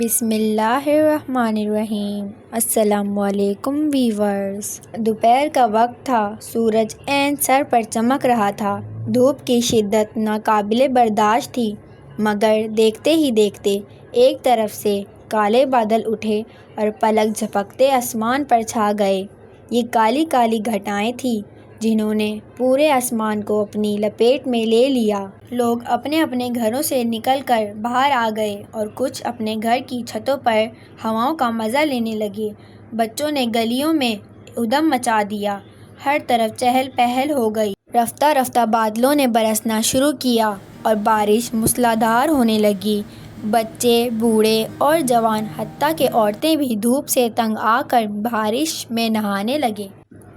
بسم اللہ الرحمن الرحیم۔ السلام علیکم ویورز۔ دوپہر کا وقت تھا، سورج عین سر پر چمک رہا تھا۔ دھوپ کی شدت ناقابل برداشت تھی، مگر دیکھتے ہی دیکھتے ایک طرف سے کالے بادل اٹھے اور پلک جھپکتے آسمان پر چھا گئے۔ یہ کالی کالی گھٹائیں تھیں جنہوں نے پورے آسمان کو اپنی لپیٹ میں لے لیا۔ لوگ اپنے اپنے گھروں سے نکل کر باہر آ گئے اور کچھ اپنے گھر کی چھتوں پر ہواؤں کا مزہ لینے لگے۔ بچوں نے گلیوں میں ادھم مچا دیا، ہر طرف چہل پہل ہو گئی۔ رفتہ رفتہ بادلوں نے برسنا شروع کیا اور بارش موسلا دھار ہونے لگی۔ بچے، بوڑھے اور جوان، حتیٰ کہ عورتیں بھی دھوپ سے تنگ آ کر بارش میں نہانے لگے۔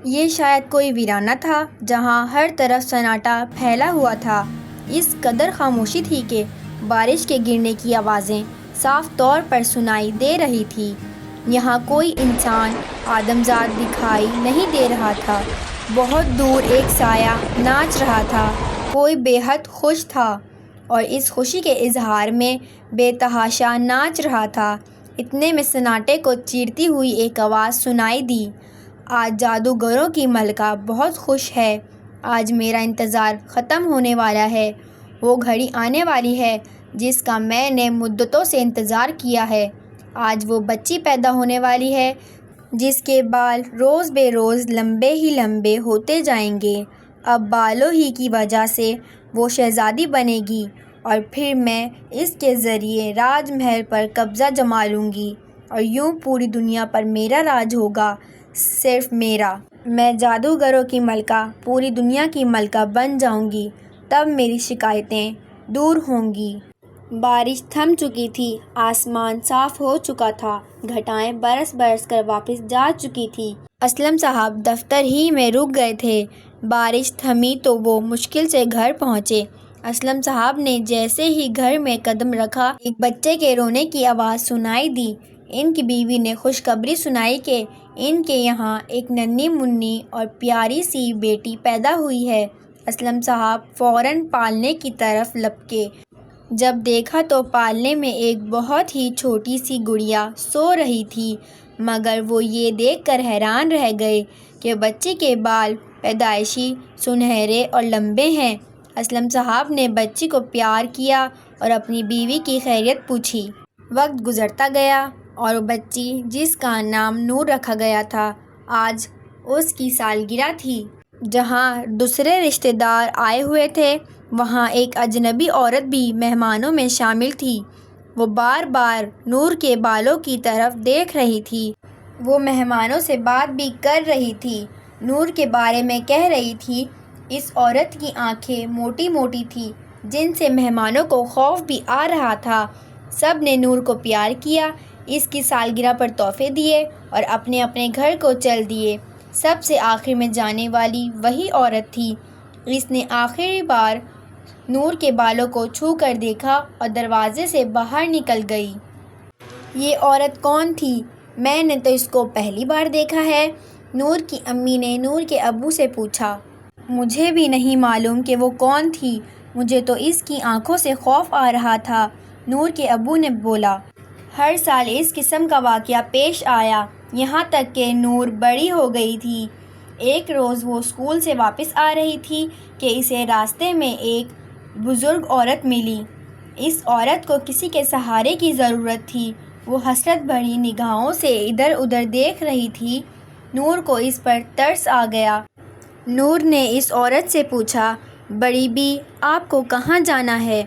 یہ شاید کوئی ویرانہ تھا جہاں ہر طرف سناٹا پھیلا ہوا تھا۔ اس قدر خاموشی تھی کہ بارش کے گرنے کی آوازیں صاف طور پر سنائی دے رہی تھیں۔ یہاں کوئی انسان آدمزاد دکھائی نہیں دے رہا تھا۔ بہت دور ایک سایہ ناچ رہا تھا، کوئی بے حد خوش تھا اور اس خوشی کے اظہار میں بے تحاشا ناچ رہا تھا۔ اتنے میں سناٹے کو چیرتی ہوئی ایک آواز سنائی دی، آج جادوگروں کی ملکہ بہت خوش ہے، آج میرا انتظار ختم ہونے والا ہے۔ وہ گھڑی آنے والی ہے جس کا میں نے مدتوں سے انتظار کیا ہے۔ آج وہ بچی پیدا ہونے والی ہے جس کے بال روز بے روز لمبے ہی لمبے ہوتے جائیں گے۔ اب بالوں ہی کی وجہ سے وہ شہزادی بنے گی اور پھر میں اس کے ذریعے راج محل پر قبضہ جما لوں گی اور یوں پوری دنیا پر میرا راج ہوگا، صرف میرا۔ میں جادوگروں کی ملکہ، پوری دنیا کی ملکہ بن جاؤں گی، تب میری شکایتیں دور ہوں گی۔ بارش تھم چکی تھی، آسمان صاف ہو چکا تھا، گھٹائیں برس برس کر واپس جا چکی تھیں۔ اسلم صاحب دفتر ہی میں رک گئے تھے۔ بارش تھمی تو وہ مشکل سے گھر پہنچے۔ اسلم صاحب نے جیسے ہی گھر میں قدم رکھا، ایک بچے کے رونے کی آواز سنائی دی۔ ان کی بیوی نے خوشخبری سنائی کہ ان کے یہاں ایک ننھی منھی اور پیاری سی بیٹی پیدا ہوئی ہے۔ اسلم صاحب فوراً پالنے کی طرف لپکے۔ جب دیکھا تو پالنے میں ایک بہت ہی چھوٹی سی گڑیا سو رہی تھی، مگر وہ یہ دیکھ کر حیران رہ گئے کہ بچی کے بال پیدائشی سنہرے اور لمبے ہیں۔ اسلم صاحب نے بچی کو پیار کیا اور اپنی بیوی کی خیریت پوچھی۔ وقت گزرتا گیا اور وہ بچی جس کا نام نور رکھا گیا تھا، آج اس کی سالگرہ تھی۔ جہاں دوسرے رشتہ دار آئے ہوئے تھے، وہاں ایک اجنبی عورت بھی مہمانوں میں شامل تھی۔ وہ بار بار نور کے بالوں کی طرف دیکھ رہی تھی۔ وہ مہمانوں سے بات بھی کر رہی تھی، نور کے بارے میں کہہ رہی تھی۔ اس عورت کی آنکھیں موٹی موٹی تھیں جن سے مہمانوں کو خوف بھی آ رہا تھا۔ سب نے نور کو پیار کیا، اس کی سالگرہ پر تحفے دیے اور اپنے اپنے گھر کو چل دیے۔ سب سے آخر میں جانے والی وہی عورت تھی۔ اس نے آخری بار نور کے بالوں کو چھو کر دیکھا اور دروازے سے باہر نکل گئی۔ یہ عورت کون تھی؟ میں نے تو اس کو پہلی بار دیکھا ہے، نور کی امی نے نور کے ابو سے پوچھا۔ مجھے بھی نہیں معلوم کہ وہ کون تھی، مجھے تو اس کی آنکھوں سے خوف آ رہا تھا، نور کے ابو نے بولا۔ ہر سال اس قسم کا واقعہ پیش آیا، یہاں تک کہ نور بڑی ہو گئی تھی۔ ایک روز وہ اسکول سے واپس آ رہی تھی کہ اسے راستے میں ایک بزرگ عورت ملی۔ اس عورت کو کسی کے سہارے کی ضرورت تھی۔ وہ حسرت بھری نگاہوں سے ادھر ادھر دیکھ رہی تھی۔ نور کو اس پر ترس آ گیا۔ نور نے اس عورت سے پوچھا، بڑی بی، آپ کو کہاں جانا ہے؟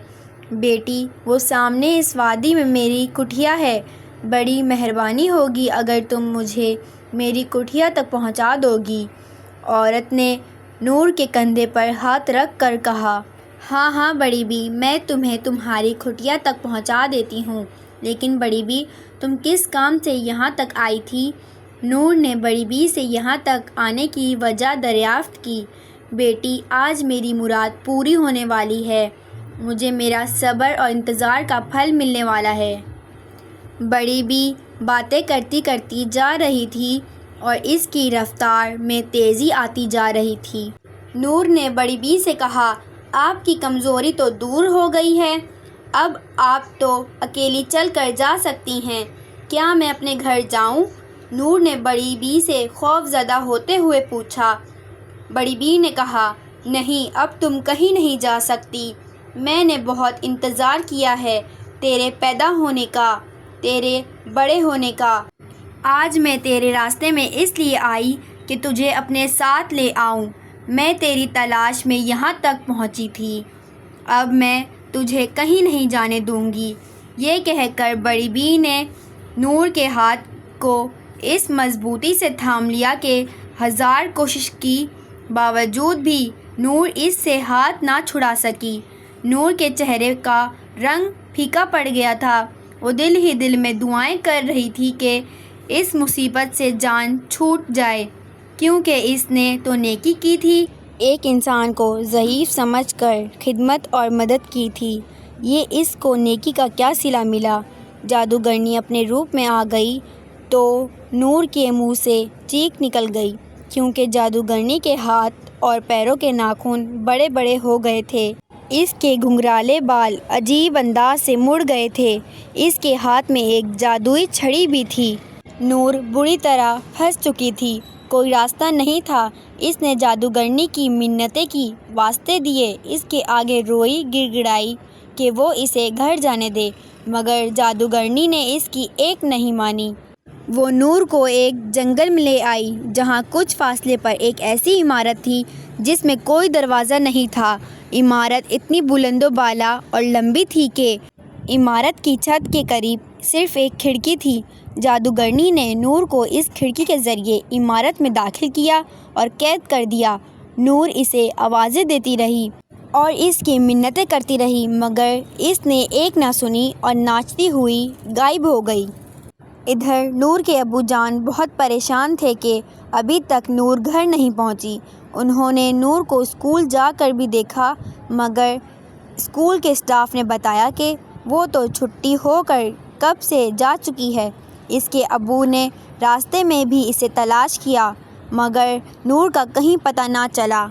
بیٹی، وہ سامنے اس وادی میں میری کٹھیا ہے، بڑی مہربانی ہوگی اگر تم مجھے میری کٹھیا تک پہنچا دو گی۔ عورت نے نور کے کندھے پر ہاتھ رکھ کر کہا، ہاں ہاں بڑی بی، میں تمہیں تمہاری کٹھیا تک پہنچا دیتی ہوں، لیکن بڑی بی، تم کس کام سے یہاں تک آئی تھی؟ نور نے بڑی بی سے یہاں تک آنے کی وجہ دریافت کی۔ بیٹی، آج میری مراد پوری ہونے والی ہے، مجھے میرا صبر اور انتظار کا پھل ملنے والا ہے۔ بڑی بی باتیں کرتی کرتی جا رہی تھی اور اس کی رفتار میں تیزی آتی جا رہی تھی۔ نور نے بڑی بی سے کہا، آپ کی کمزوری تو دور ہو گئی ہے، اب آپ تو اکیلی چل کر جا سکتی ہیں، کیا میں اپنے گھر جاؤں؟ نور نے بڑی بی سے خوف زدہ ہوتے ہوئے پوچھا۔ بڑی بی نے کہا، نہیں، اب تم کہیں نہیں جا سکتی، میں نے بہت انتظار کیا ہے تیرے پیدا ہونے کا، تیرے بڑے ہونے کا۔ آج میں تیرے راستے میں اس لیے آئی کہ تجھے اپنے ساتھ لے آؤں۔ میں تیری تلاش میں یہاں تک پہنچی تھی، اب میں تجھے کہیں نہیں جانے دوں گی۔ یہ کہہ کر بڑی بی نے نور کے ہاتھ کو اس مضبوطی سے تھام لیا کہ ہزار کوشش کی باوجود بھی نور اس سے ہاتھ نہ چھڑا سکی۔ نور کے چہرے کا رنگ پھیکا پڑ گیا تھا، وہ دل ہی دل میں دعائیں کر رہی تھی کہ اس مصیبت سے جان چھوٹ جائے، کیونکہ اس نے تو نیکی کی تھی، ایک انسان کو ضعیف سمجھ کر خدمت اور مدد کی تھی، یہ اس کو نیکی کا کیا صلہ ملا؟ جادوگرنی اپنے روپ میں آ گئی تو نور کے منہ سے چیخ نکل گئی، کیونکہ جادوگرنی کے ہاتھ اور پیروں کے ناخن بڑے بڑے ہو گئے تھے، اس کے گھنگھرالے بال عجیب انداز سے مڑ گئے تھے، اس کے ہاتھ میں ایک جادوئی چھڑی بھی تھی۔ نور بری طرح پھنس چکی تھی، کوئی راستہ نہیں تھا، اس نے جادوگرنی کی منتیں کی، واسطے دیے، اس کے آگے روئی گڑ گڑائی کہ وہ اسے گھر جانے دے، مگر جادوگرنی نے اس کی ایک نہیں مانی۔ وہ نور کو ایک جنگل میں لے آئی جہاں کچھ فاصلے پر ایک ایسی عمارت تھی جس میں کوئی دروازہ نہیں تھا۔ عمارت اتنی بلند و بالا اور لمبی تھی کہ عمارت کی چھت کے قریب صرف ایک کھڑکی تھی۔ جادوگرنی نے نور کو اس کھڑکی کے ذریعے عمارت میں داخل کیا اور قید کر دیا۔ نور اسے آوازیں دیتی رہی اور اس کی منتیں کرتی رہی، مگر اس نے ایک نہ سنی اور ناچتی ہوئی غائب ہو گئی۔ ادھر نور کے ابو جان بہت پریشان تھے کہ ابھی تک نور گھر نہیں پہنچی۔ انہوں نے نور کو اسکول جا کر بھی دیکھا، مگر اسکول کے اسٹاف نے بتایا کہ وہ تو چھٹی ہو کر کب سے جا چکی ہے۔ اس کے ابو نے راستے میں بھی اسے تلاش کیا، مگر نور کا کہیں پتہ نہ چلا۔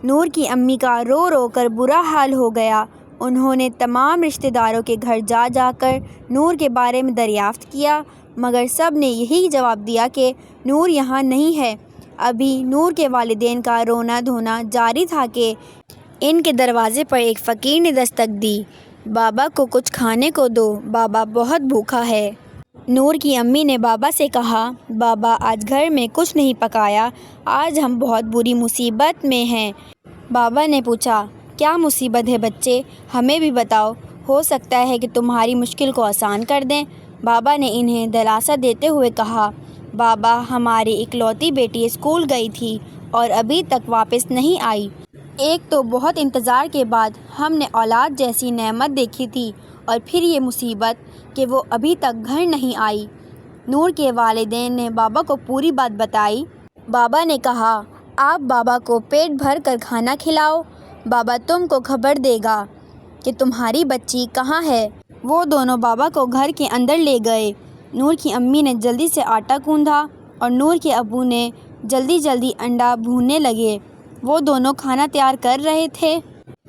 نور کی امی کا رو رو کر برا حال ہو گیا۔ انہوں نے تمام رشتہ داروں کے گھر جا جا کر نور کے بارے میں دریافت کیا، مگر سب نے یہی جواب دیا کہ نور یہاں نہیں ہے۔ ابھی نور کے والدین کا رونا دھونا جاری تھا کہ ان کے دروازے پر ایک فقیر نے دستک دی۔ بابا کو کچھ کھانے کو دو، بابا بہت بھوکا ہے۔ نور کی امی نے بابا سے کہا، بابا آج گھر میں کچھ نہیں پکایا، آج ہم بہت بری مصیبت میں ہیں۔ بابا نے پوچھا، کیا مصیبت ہے بچے؟ ہمیں بھی بتاؤ، ہو سکتا ہے کہ تمہاری مشکل کو آسان کر دیں۔ بابا نے انہیں دلاسا دیتے ہوئے کہا، بابا ہماری اکلوتی بیٹی اسکول گئی تھی اور ابھی تک واپس نہیں آئی۔ ایک تو بہت انتظار کے بعد ہم نے اولاد جیسی نعمت دیکھی تھی، اور پھر یہ مصیبت کہ وہ ابھی تک گھر نہیں آئی۔ نور کے والدین نے بابا کو پوری بات بتائی۔ بابا نے کہا، آپ بابا کو پیٹ بھر کر کھانا کھلاؤ، بابا تم کو خبر دے گا کہ تمہاری بچی کہاں ہے۔ وہ دونوں بابا کو گھر کے اندر لے گئے۔ نور کی امی نے جلدی سے آٹا گوندھا اور نور کے ابو نے جلدی جلدی انڈا بھوننے لگے۔ وہ دونوں کھانا تیار کر رہے تھے۔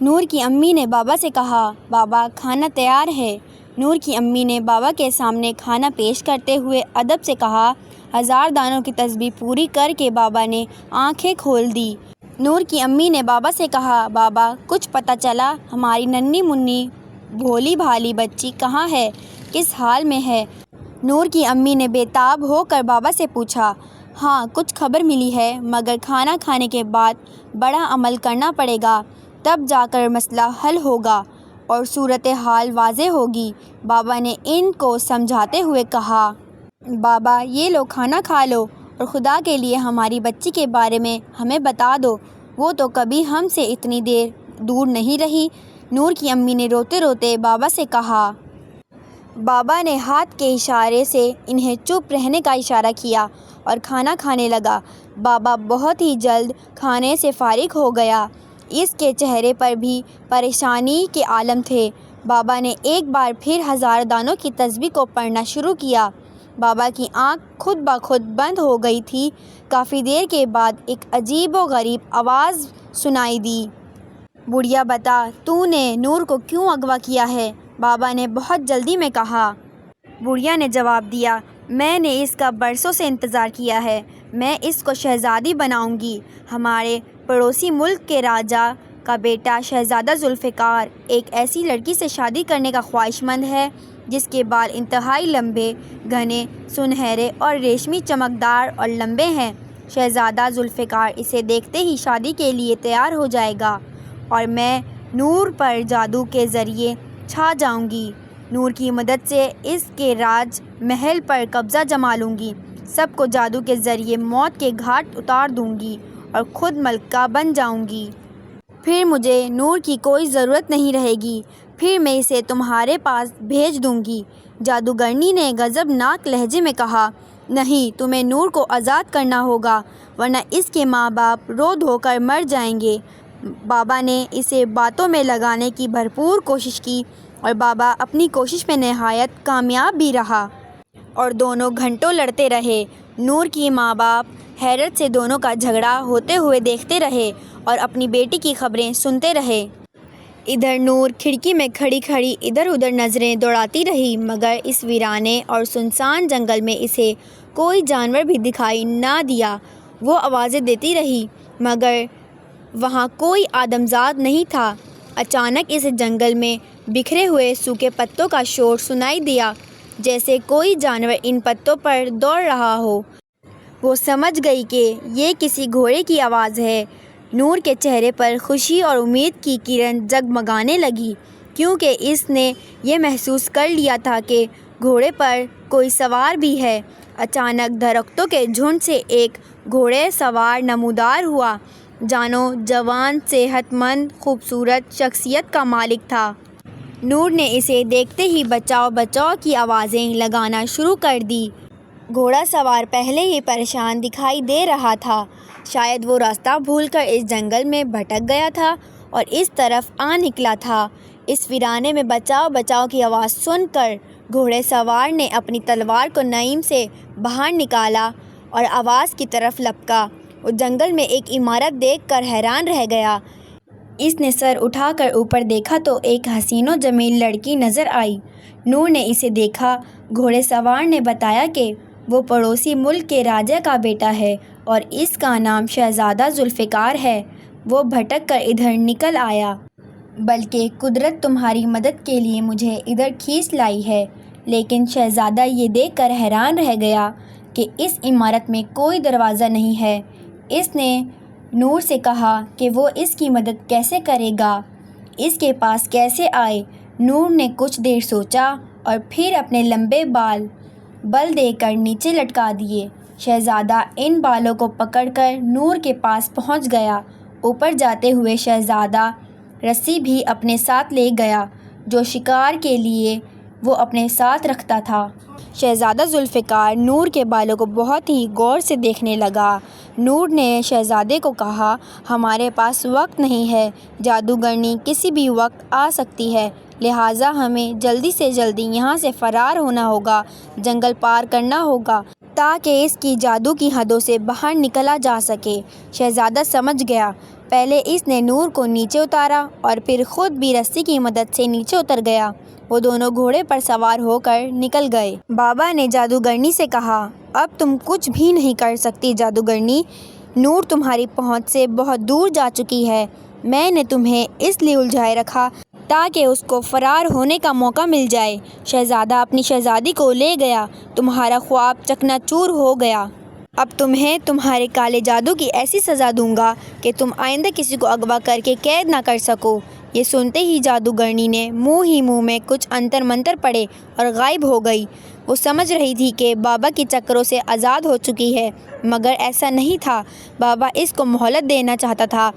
نور کی امی نے بابا سے کہا، بابا کھانا تیار ہے۔ نور کی امی نے بابا کے سامنے کھانا پیش کرتے ہوئے ادب سے کہا۔ 1000 دانوں کی تسبیح پوری کر کے بابا نے آنکھیں کھول دی۔ نور کی امی نے بابا سے کہا، بابا کچھ پتہ چلا ہماری ننھی منی بھولی بھالی بچی کہاں ہے، کس حال میں ہے؟ نور کی امی نے بے تاب ہو کر بابا سے پوچھا، ہاں کچھ خبر ملی ہے، مگر کھانا کھانے کے بعد بڑا عمل کرنا پڑے گا، تب جا کر مسئلہ حل ہوگا اور صورتحال واضح ہوگی۔ بابا نے ان کو سمجھاتے ہوئے کہا، بابا یہ لو کھانا کھا لو اور خدا کے لیے ہماری بچی کے بارے میں ہمیں بتا دو، وہ تو کبھی ہم سے اتنی دیر دور نہیں رہی۔ نور کی امی نے روتے روتے بابا سے کہا۔ بابا نے ہاتھ کے اشارے سے انہیں چپ رہنے کا اشارہ کیا اور کھانا کھانے لگا۔ بابا بہت ہی جلد کھانے سے فارغ ہو گیا، اس کے چہرے پر بھی پریشانی کے عالم تھے۔ بابا نے ایک بار پھر 1000 دانوں کی تسبیح کو پڑھنا شروع کیا۔ بابا کی آنکھ خود بخود بند ہو گئی تھی۔ کافی دیر کے بعد ایک عجیب و غریب آواز سنائی دی، بڑھیا بتا، تو نے نور کو کیوں اغوا کیا ہے؟ بابا نے بہت جلدی میں کہا۔ بڑھیا نے جواب دیا، میں نے اس کا برسوں سے انتظار کیا ہے، میں اس کو شہزادی بناؤں گی۔ ہمارے پڑوسی ملک کے راجا کا بیٹا شہزادہ ذوالفقار ایک ایسی لڑکی سے شادی کرنے کا خواہش مند ہے جس کے بال انتہائی لمبے، گھنے، سنہرے اور ریشمی چمکدار اور لمبے ہیں۔ شہزادہ ذوالفقار اسے دیکھتے ہی شادی کے لیے تیار ہو جائے گا اور میں نور پر جادو کے ذریعے چھا جاؤں گی۔ نور کی مدد سے اس کے راج محل پر قبضہ جما لوں گی، سب کو جادو کے ذریعے موت کے گھاٹ اتار دوں گی اور خود ملکہ بن جاؤں گی۔ پھر مجھے نور کی کوئی ضرورت نہیں رہے گی، پھر میں اسے تمہارے پاس بھیج دوں گی۔ جادوگرنی نے غضبناک لہجے میں کہا، نہیں، تمہیں نور کو آزاد کرنا ہوگا ورنہ اس کے ماں باپ رو دھو کر مر جائیں گے۔ بابا نے اسے باتوں میں لگانے کی بھرپور کوشش کی اور بابا اپنی کوشش میں نہایت کامیاب بھی رہا اور دونوں گھنٹوں لڑتے رہے۔ نور کی ماں باپ حیرت سے دونوں کا جھگڑا ہوتے ہوئے دیکھتے رہے اور اپنی بیٹی کی خبریں سنتے رہے۔ ادھر نور کھڑکی میں کھڑی کھڑی ادھر ادھر نظریں دوڑاتی رہی، مگر اس ویرانے اور سنسان جنگل میں اسے کوئی جانور بھی دکھائی نہ دیا۔ وہ آوازیں دیتی رہی مگر وہاں کوئی آدمزاد نہیں تھا۔ اچانک اس جنگل میں بکھرے ہوئے سوکھے پتوں کا شور سنائی دیا، جیسے کوئی جانور ان پتوں پر دوڑ رہا ہو۔ وہ سمجھ گئی کہ یہ کسی گھوڑے کی آواز ہے۔ نور کے چہرے پر خوشی اور امید کی کرن جگمگانے لگی، کیونکہ اس نے یہ محسوس کر لیا تھا کہ گھوڑے پر کوئی سوار بھی ہے۔ اچانک درختوں کے جھنڈ سے ایک گھوڑے سوار نمودار ہوا، جانو جوان، صحت مند، خوبصورت شخصیت کا مالک تھا۔ نور نے اسے دیکھتے ہی بچاؤ بچاؤ کی آوازیں لگانا شروع کر دی۔ گھوڑا سوار پہلے ہی پریشان دکھائی دے رہا تھا، شاید وہ راستہ بھول کر اس جنگل میں بھٹک گیا تھا اور اس طرف آ نکلا تھا۔ اس ویرانے میں بچاؤ بچاؤ کی آواز سن کر گھوڑے سوار نے اپنی تلوار کو نیم سے باہر نکالا اور آواز کی طرف لپکا۔ وہ جنگل میں ایک عمارت دیکھ کر حیران رہ گیا۔ اس نے سر اٹھا کر اوپر دیکھا تو ایک حسین و جمیل لڑکی نظر آئی۔ نور نے اسے دیکھا۔ گھوڑے سوار نے بتایا کہ وہ پڑوسی ملک کے راجا کا بیٹا ہے اور اس کا نام شہزادہ ذوالفقار ہے۔ وہ بھٹک کر ادھر نکل آیا، بلکہ قدرت تمہاری مدد کے لیے مجھے ادھر کھینچ لائی ہے۔ لیکن شہزادہ یہ دیکھ کر حیران رہ گیا کہ اس عمارت میں کوئی دروازہ نہیں ہے۔ اس نے نور سے کہا کہ وہ اس کی مدد کیسے کرے گا، اس کے پاس کیسے آئے۔ نور نے کچھ دیر سوچا اور پھر اپنے لمبے بال بل دے کر نیچے لٹکا دیے۔ شہزادہ ان بالوں کو پکڑ کر نور کے پاس پہنچ گیا۔ اوپر جاتے ہوئے شہزادہ رسی بھی اپنے ساتھ لے گیا جو شکار کے لیے وہ اپنے ساتھ رکھتا تھا۔ شہزادہ ذوالفقار نور کے بالوں کو بہت ہی غور سے دیکھنے لگا۔ نور نے شہزادے کو کہا، ہمارے پاس وقت نہیں ہے، جادوگرنی کسی بھی وقت آ سکتی ہے، لہٰذا ہمیں جلدی سے جلدی یہاں سے فرار ہونا ہوگا، جنگل پار کرنا ہوگا تاکہ اس کی جادو کی حدوں سے باہر نکلا جا سکے۔ شہزادہ سمجھ گیا۔ پہلے اس نے نور کو نیچے اتارا اور پھر خود بھی رسی کی مدد سے نیچے اتر گیا۔ وہ دونوں گھوڑے پر سوار ہو کر نکل گئے۔ بابا نے جادوگرنی سے کہا، اب تم کچھ بھی نہیں کر سکتی جادوگرنی، نور تمہاری پہنچ سے بہت دور جا چکی ہے۔ میں نے تمہیں اس لیے الجھائے رکھا تاکہ اس کو فرار ہونے کا موقع مل جائے۔ شہزادہ اپنی شہزادی کو لے گیا، تمہارا خواب چکنا چور ہو گیا۔ اب تمہیں تمہارے کالے جادو کی ایسی سزا دوں گا کہ تم آئندہ کسی کو اغوا کر کے قید نہ کر سکو۔ یہ سنتے ہی جادوگرنی نے منہ میں کچھ انتر منتر پڑے اور غائب ہو گئی۔ وہ سمجھ رہی تھی کہ بابا کی چکروں سے آزاد ہو چکی ہے، مگر ایسا نہیں تھا۔ بابا اس کو مہلت دینا چاہتا تھا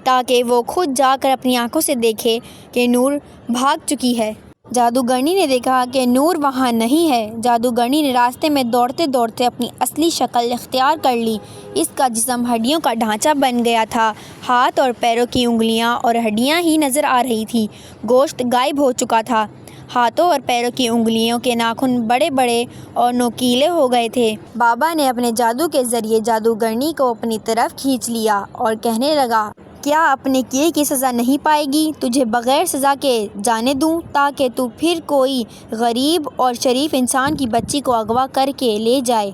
تاکہ وہ خود جا کر اپنی آنکھوں سے دیکھے کہ نور بھاگ چکی ہے۔ جادوگرنی نے دیکھا کہ نور وہاں نہیں ہے۔ جادوگرنی نے راستے میں دوڑتے دوڑتے اپنی اصلی شکل اختیار کر لی۔ اس کا جسم ہڈیوں کا ڈھانچہ بن گیا تھا، ہاتھ اور پیروں کی انگلیاں اور ہڈیاں ہی نظر آ رہی تھیں، گوشت غائب ہو چکا تھا۔ ہاتھوں اور پیروں کی انگلیوں کے ناخن بڑے بڑے اور نوکیلے ہو گئے تھے۔ بابا نے اپنے جادو کے ذریعے جادوگرنی کو اپنی طرف کھینچ لیا اور کہنے لگا، کیا اپنے کیے کی سزا نہیں پائے گی؟ تجھے بغیر سزا کے جانے دوں تاکہ تو پھر کوئی غریب اور شریف انسان کی بچی کو اغوا کر کے لے جائے؟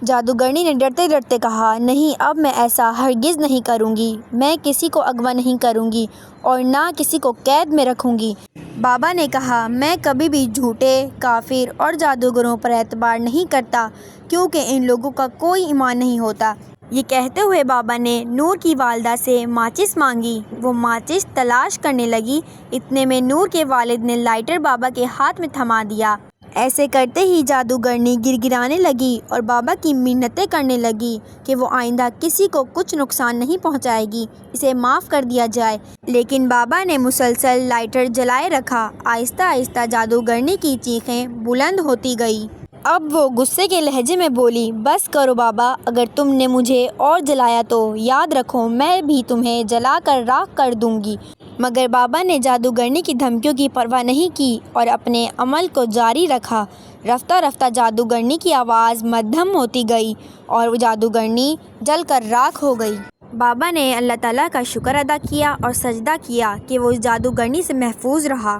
جادوگرنی نے ڈرتے ڈرتے کہا، نہیں، اب میں ایسا ہرگز نہیں کروں گی۔ میں کسی کو اغوا نہیں کروں گی اور نہ کسی کو قید میں رکھوں گی۔ بابا نے کہا، میں کبھی بھی جھوٹے، کافر اور جادوگروں پر اعتبار نہیں کرتا کیونکہ ان لوگوں کا کوئی ایمان نہیں ہوتا۔ یہ کہتے ہوئے بابا نے نور کی والدہ سے ماچس مانگی۔ وہ ماچس تلاش کرنے لگی، اتنے میں نور کے والد نے لائٹر بابا کے ہاتھ میں تھما دیا۔ ایسے کرتے ہی جادوگرنی گڑگڑانے لگی اور بابا کی منتیں کرنے لگی کہ وہ آئندہ کسی کو کچھ نقصان نہیں پہنچائے گی، اسے معاف کر دیا جائے۔ لیکن بابا نے مسلسل لائٹر جلائے رکھا۔ آہستہ آہستہ جادوگرنی کی چیخیں بلند ہوتی گئیں۔ اب وہ غصے کے لہجے میں بولی، بس کرو بابا، اگر تم نے مجھے اور جلایا تو یاد رکھو میں بھی تمہیں جلا کر راکھ کر دوں گی۔ مگر بابا نے جادوگرنی کی دھمکیوں کی پرواہ نہیں کی اور اپنے عمل کو جاری رکھا۔ رفتہ رفتہ جادوگرنی کی آواز مدھم ہوتی گئی اور جادوگرنی جل کر راکھ ہو گئی۔ بابا نے اللہ تعالیٰ کا شکر ادا کیا اور سجدہ کیا کہ وہ اس جادوگرنی سے محفوظ رہا۔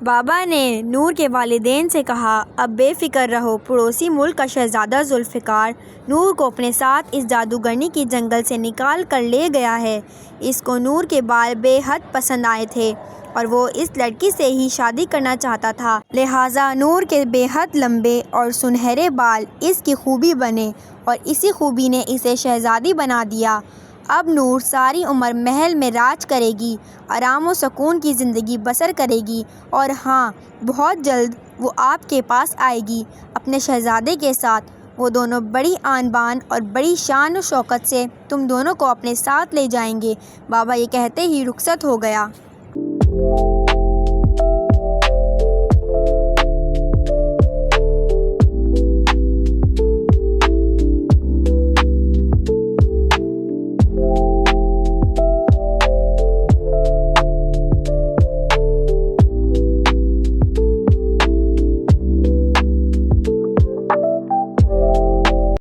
بابا نے نور کے والدین سے کہا، اب بے فکر رہو، پڑوسی ملک کا شہزادہ ذوالفقار نور کو اپنے ساتھ اس جادوگرنی کی جنگل سے نکال کر لے گیا ہے۔ اس کو نور کے بال بے حد پسند آئے تھے اور وہ اس لڑکی سے ہی شادی کرنا چاہتا تھا، لہٰذا نور کے بے حد لمبے اور سنہرے بال اس کی خوبی بنے اور اسی خوبی نے اسے شہزادی بنا دیا۔ اب نور ساری عمر محل میں راج کرے گی، آرام و سکون کی زندگی بسر کرے گی، اور ہاں، بہت جلد وہ آپ کے پاس آئے گی اپنے شہزادے کے ساتھ۔ وہ دونوں بڑی آن بان اور بڑی شان و شوکت سے تم دونوں کو اپنے ساتھ لے جائیں گے۔ بابا یہ کہتے ہی رخصت ہو گیا۔